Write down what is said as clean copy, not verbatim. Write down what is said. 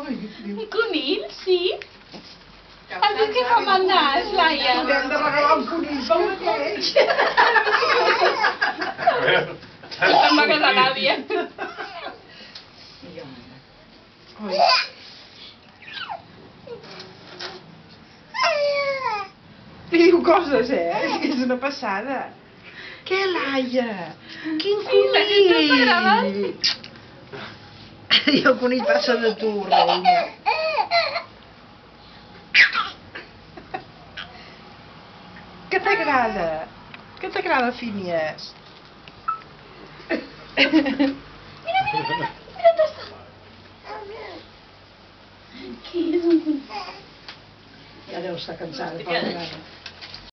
Un conill, sí. Has vist que fa mal nas, Laia? Hem de regalar un conill pel mateix. Se'n va casar l'àvia. Li diu coses, és una passada. Què, Laia? Quin conill! I el conill passa de tu, reina. Què t'agrada? Què t'agrada, Phineas? Mira, tasta. Què és un conill? Ja deu estar cansada, pobra nana.